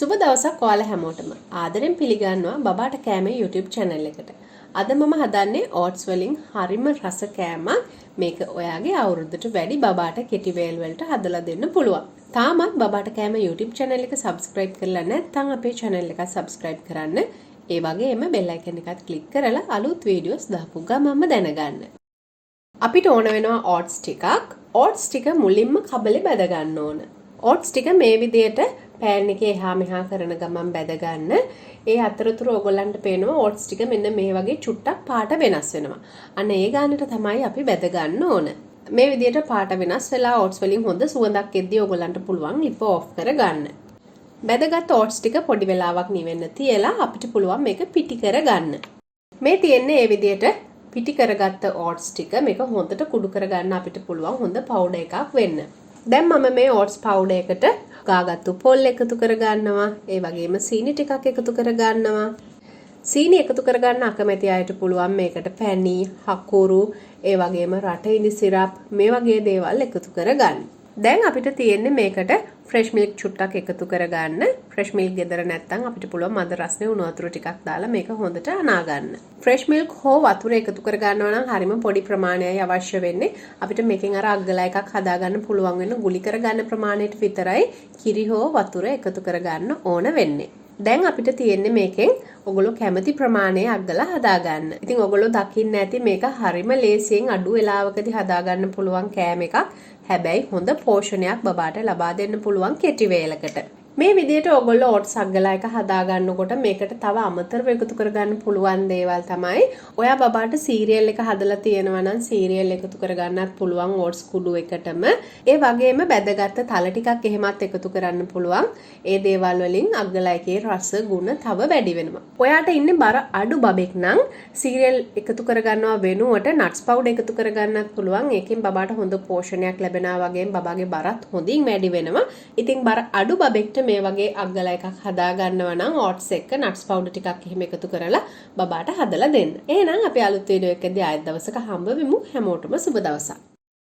සුබ දවසක් ඔයාලා හැමෝටම. ආදරෙන් පිළිගන්නවා බබාට කෑමේ YouTube channel එකට. අද මම හදන්නේ oats වලින් හරිම රස කෑමක්. මේක ඔයාගේ අවුරුද්දට වැඩි බබාට කෙටි වේල් වලට හදලා දෙන්න පුළුවන්. තාමත් බබාට කෑම YouTube channel එක subscribe කරලා නැත්නම් අපේ channel එක subscribe කරන්න. ඒ වගේම bell icon එකත් click කරලා අලුත් videos දාපු ගමන්ම දැනගන්න. අපිට ඕන වෙනවා oats ටිකක්. oats ටික මුලින්ම කබලේ බැද ගන්න ඕන. oats ටික මේ විදියට pan එකේ එහා මෙහා කරන ගමන් බැද ගන්න. ඒ අතරතුර ඔයගොල්ලන්ට පේනවා oats ටික මෙන්න මේ වගේ චුට්ටක් පාට වෙනස් වෙනවා. අන්න ඒ ගානට තමයි අපි බැද ගන්න ඕන. මේ විදියට පාට වෙනස් වෙලා oats වලින් හොඳ සුවඳක් එද්දී ඔයගොල්ලන්ට පුළුවන් ලිප off කරගන්න. බැදගත් oats ටික පොඩි වෙලාවක් නිවෙන්න තියලා අපිට පුළුවන් මේක පිටි කරගන්න. මේ තියෙන්නේ මේ විදියට පිටි කරගත්ත oats ටික මේක හොඳට කුඩු කරගන්න අපිට පුළුවන් හොඳ powder එකක් වෙන්න. දැන් මම මේ oats powder එකට ගාගත්තු පොල් එකතු කරගන්නවා. ඒ වගේම සීනි ටිකක් එකතු කරගන්නවා. සීනි එකතු කරගන්න අකමැති අයට පුළුවන් මේකට පැණි, හකුරු, ඒ වගේම රටඉඳි සිරප් මේ වගේ දේවල් එකතු කරගන්න. දැන් අපිට තියෙන්නේ මේකට fresh milk චුට්ටක් එකතු කරගන්න. fresh milk ගෙදර නැත්නම් අපිට පුළුවන් මද රස්නේ උණු වතුර ටිකක් දාලා මේක හොඳට අනා ගන්න. fresh milk හෝ වතුර එකතු කරගන්නවා නම් හරිම පොඩි ප්‍රමාණයයි අවශ්‍ය වෙන්නේ. අපිට මේකෙන් අර අග්ගලා එකක් හදාගන්න පුළුවන් වෙන ගුලි කරගන්න ප්‍රමාණයට විතරයි කිරි හෝ වතුර එකතු කරගන්න ඕන වෙන්නේ. දැන් අපිට තියෙන්නේ මේකෙන් ඔගොල්ලෝ කැමති ප්‍රමාණය අග්ගලා හදාගන්න. ඉතින් ඔගොල්ලෝ දකින්න ඇති මේක හරිම ලේසියෙන් අඩු වෙලාවකදී හදාගන්න පුළුවන් කෑම එකක්. හැබැයි හොඳ පෝෂණයක් බබාට ලබා දෙන්න පුළුවන් කෙටි වේලකට. මේ විදිහට ඔයගොල්ලෝ oats අග්ගලා එක හදා ගන්නකොට මේකට තව අමතරව එකතු කරගන්න පුළුවන් දේවල් තමයි ඔයා බබාට සීරියල් එක හදලා තියෙනවා නම් සීරියල් එකතු කරගන්නත් පුළුවන් oats කුඩු එකටම. ඒ වගේම බැදගත්ත තල ටිකක් එහෙමත් එකතු කරන්න පුළුවන්. ඒ දේවල් වලින් අග්ගලා එකේ රස ගුණ තව වැඩි වෙනවා. ඔයාට ඉන්නේ බර අඩු බබෙක් නම් සීරියල් එකතු කරගන්නවා වෙනුවට nuts powder එකතු කරගන්නත් පුළුවන්. ඒකෙන් බබාට හොඳ පෝෂණයක් ලැබෙනවා වගේම බබාගේ බරත් හොඳින් වැඩි වෙනවා. ඉතින් බර අඩු බබෙක්ට මේ වගේ අග්ගලා එකක් හදා ගන්නවා නම් oats එක්ක nuts powder ටිකක් එහෙම එකතු කරලා බබාට හදලා දෙන්න. එහෙනම් අපි අලුත් වීඩියෝ එකකදී ආයෙත් දවසක හම්බ වෙමු. හැමෝටම සුබ දවසක්.